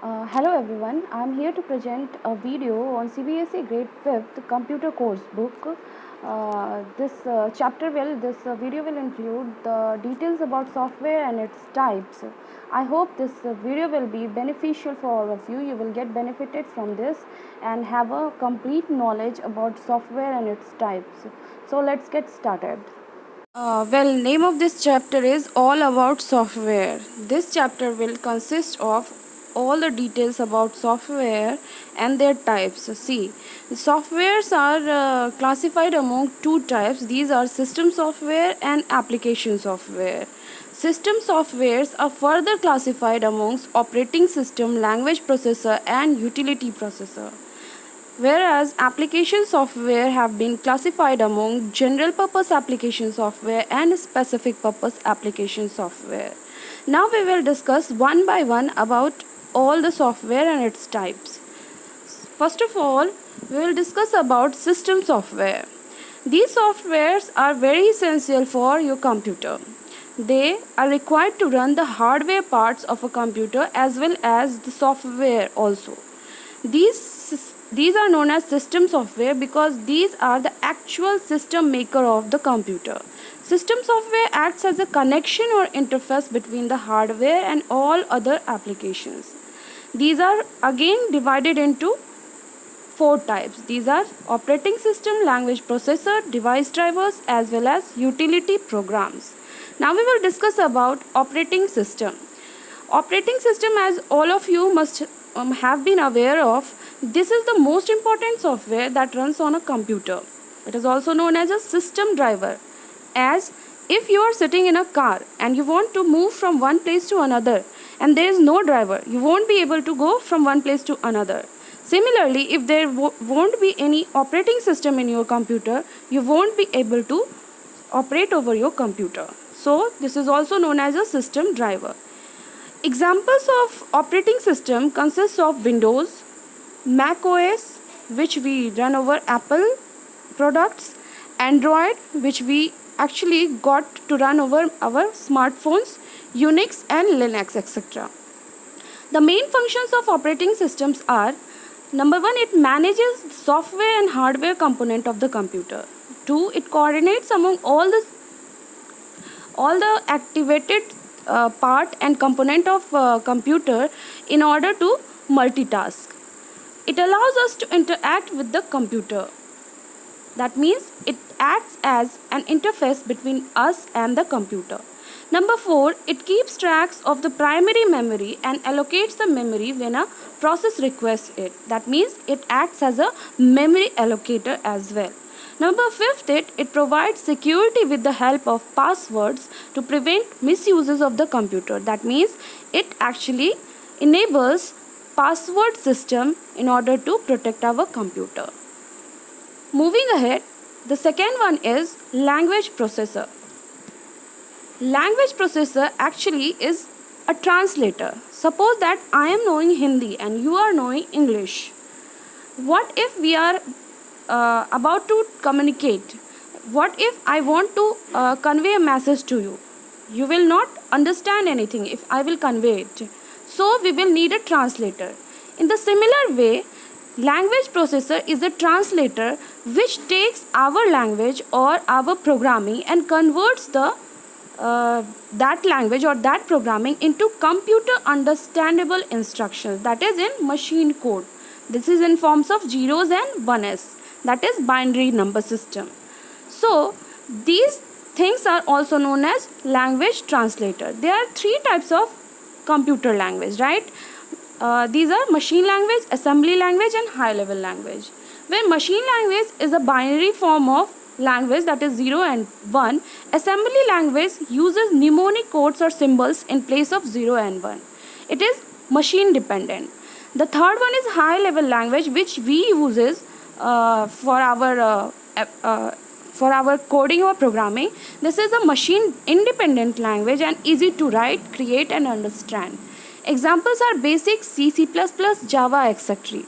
Hello everyone, I am here to present a video on CBSE grade 5th computer course book. This video will include the details about software and its types. I hope this video will be beneficial for all of you. You will get benefited from this and have a complete knowledge about software and its types. So let's get started. Name of this chapter is all about software. This chapter will consist of all the details about software and their types. See, softwares are classified among two types. These are system software and application software. System softwares are further classified amongst operating system, language processor and utility processor, whereas application software have been classified among general purpose application software and specific purpose application software. Now we will discuss one by one about all the software and its types. First of all, we will discuss about system software. These softwares are very essential for your computer. They are required to run the hardware parts of a computer as well as the software also. These are known as system software because these are the actual system maker of the computer. System software acts as a connection or interface between the hardware and all other applications. These are again divided into four types. These are operating system, language processor, device drivers as well as utility programs. Now we will discuss about operating system. Operating system, as all of you must have been aware of, this is the most important software that runs on a computer. It is also known as a system driver. As if you are sitting in a car and you want to move from one place to another and there is no driver, you won't be able to go from one place to another. Similarly, if there won't be any operating system in your computer, you won't be able to operate over your computer. So this is also known as a system driver. Examples of operating system consist of Windows, Mac OS, which we run over Apple products, Android, which we actually got to run over our smartphones, Unix and Linux, etc. The main functions of operating systems are: number one, it manages the software and hardware component of the computer. Two, it coordinates among all the activated part and component of computer in order to multitask. It allows us to interact with the computer. That means it acts as an interface between us and the computer. Number 4, it keeps tracks of the primary memory and allocates the memory when a process requests it. That means it acts as a memory allocator as well. Number 5, it provides security with the help of passwords to prevent misuses of the computer. That means it actually enables password system in order to protect our computer. Moving ahead, the second one is language processor. Language processor actually is a translator. Suppose that I am knowing Hindi and you are knowing English. What if we are about to communicate? What if I want to convey a message to you? You will not understand anything if I will convey it. So we will need a translator. In the similar way, language processor is a translator which takes our language or our programming and converts that language or that programming into computer understandable instructions, that is in machine code. This is in forms of zeros and ones, that is binary number system. So these things are also known as language translator. There are three types of computer language, right? These are machine language, assembly language and high level language. Where machine language is a binary form of language, that is 0 and 1, assembly language uses mnemonic codes or symbols in place of 0 and 1. It is machine dependent. The third one is high level language, which we uses for our coding or programming. This is a machine independent language and easy to write, create and understand. Examples are basic C, C++, Java, etc.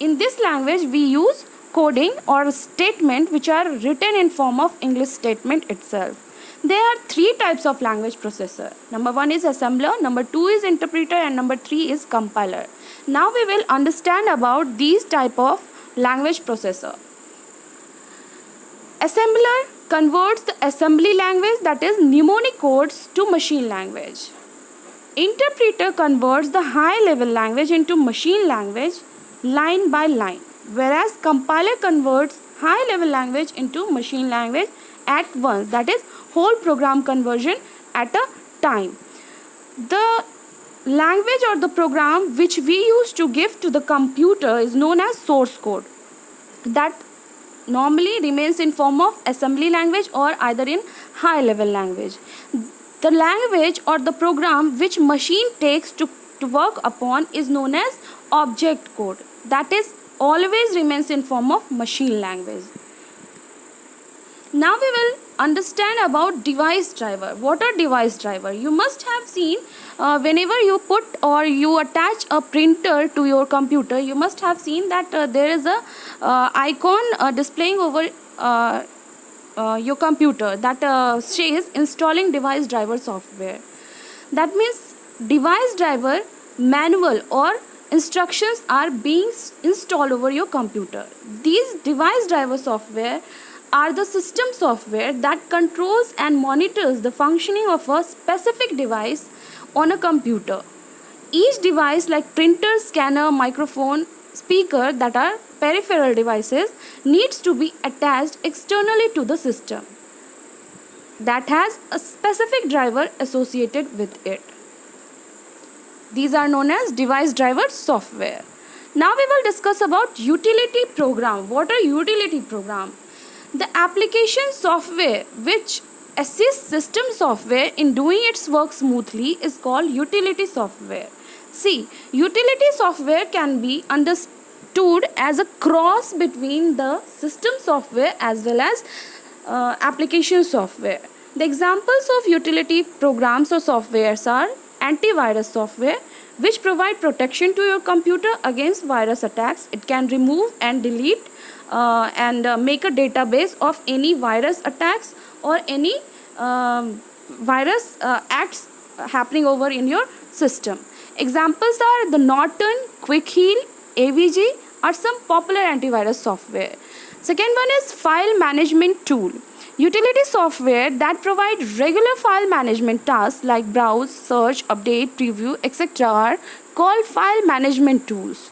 In this language we use coding or statement which are written in form of English statement itself. There are three types of language processor. Number one is assembler, number two is interpreter, and number three is compiler. Now we will understand about these type of language processor. Assembler converts the assembly language, that is mnemonic codes, to machine language. Interpreter converts the high level language into machine language line by line, whereas compiler converts high level language into machine language at once, that is whole program conversion at a time. The language or the program which we use to give to the computer is known as source code, that normally remains in form of assembly language or either in high level language. The language or the program which machine takes to work upon is known as object code, that is always remains in form of machine language. Now we will understand about device driver. What are device driver? You must have seen whenever you put or you attach a printer to your computer, you must have seen that there is a icon displaying over your computer that says installing device driver software. That means device driver manual or instructions are being installed over your computer. These device driver software are the system software that controls and monitors the functioning of a specific device on a computer. Each device like printer, scanner, microphone, speaker, that are peripheral devices, needs to be attached externally to the system that has a specific driver associated with it. These are known as device driver software. Now we will discuss about utility program. What are utility program? The application software which assists system software in doing its work smoothly is called utility software. See, utility software can be understood as a cross between the system software as well as application software. The examples of utility programs or softwares are antivirus software, which provide protection to your computer against virus attacks. It can remove and delete and make a database of any virus attacks or any virus acts happening over in your system. Examples are the Norton, Quick Heal, AVG are some popular antivirus software. Second one is file management tool. Utility software that provide regular file management tasks like browse, search, update, preview, etc. are called file management tools.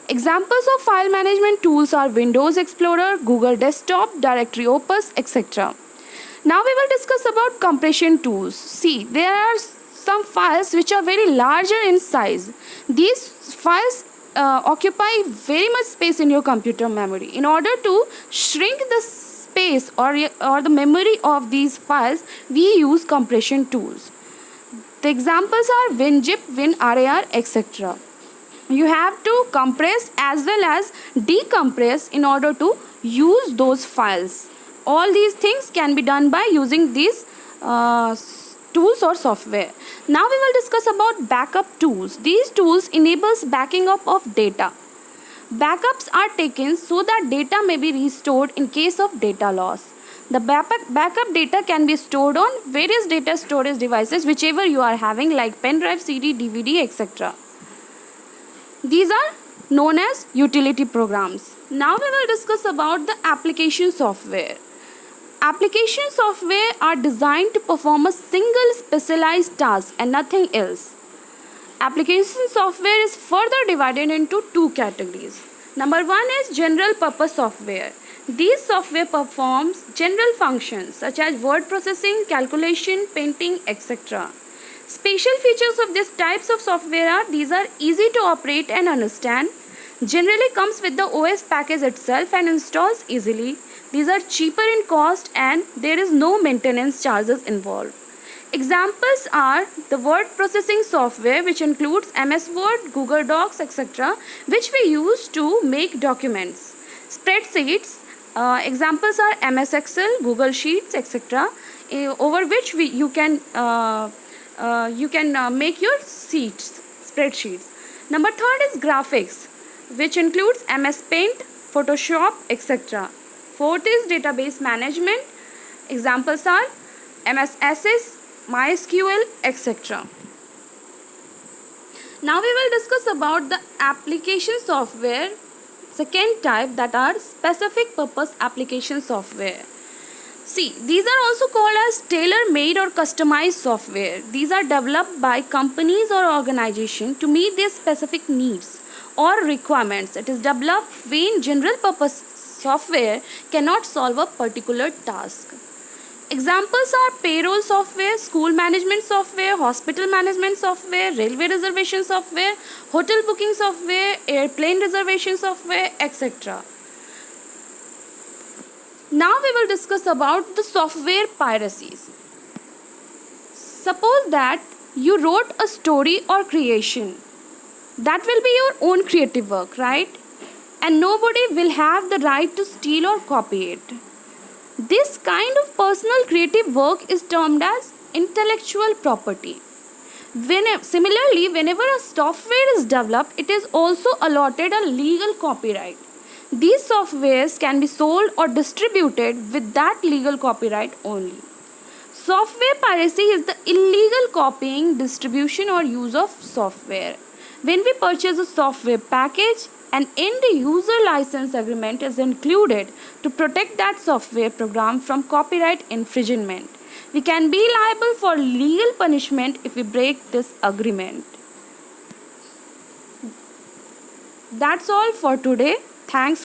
Examples of file management tools are Windows Explorer, Google Desktop, Directory Opus, etc. Now we will discuss about compression tools. See, there are some files which are very larger in size. These files occupy very much space in your computer memory. In order to shrink the space or the memory of these files, we use compression tools. The examples are WinZip, WinRAR, etc. You have to compress as well as decompress in order to use those files. All these things can be done by using these tools or software. Now we will discuss about backup tools. These tools enables backing up of data. Backups are taken so that data may be restored in case of data loss. The backup data can be stored on various data storage devices whichever you are having, like pen drive, CD, DVD, etc. These are known as utility programs. Now we will discuss about the application software. Application software are designed to perform a single specialized task and nothing else. Application software is further divided into two categories. Number one is general purpose software. These software performs general functions such as word processing, calculation, painting, etc. Special features of these types of software are these are easy to operate and understand, generally comes with the OS package itself and installs easily. These are cheaper in cost and there is no maintenance charges involved. Examples are the word processing software, which includes MS Word, Google Docs, etc., which we use to make documents. Spreadsheets, examples are MS Excel, Google Sheets, etc., over which you can make your spreadsheets. Number third is graphics, which includes MS Paint, Photoshop, etc. Fourth is database management. Examples are MS Access, MySQL, etc. Now we will discuss about the application software, second type, that are specific purpose application software. See, these are also called as tailor-made or customized software. These are developed by companies or organizations to meet their specific needs or requirements. It is developed when general purpose software cannot solve a particular task. Examples are payroll software, school management software, hospital management software, railway reservation software, hotel booking software, airplane reservation software, etc. Now we will discuss about the software piracies. Suppose that you wrote a story or creation. That will be your own creative work, right? And nobody will have the right to steal or copy it. This kind of personal creative work is termed as intellectual property. Similarly, whenever a software is developed, it is also allotted a legal copyright. These softwares can be sold or distributed with that legal copyright only. Software piracy is the illegal copying, distribution or use of software. When we purchase a software package, an end user license agreement is included to protect that software program from copyright infringement. We can be liable for legal punishment if we break this agreement. That's all for today. Thanks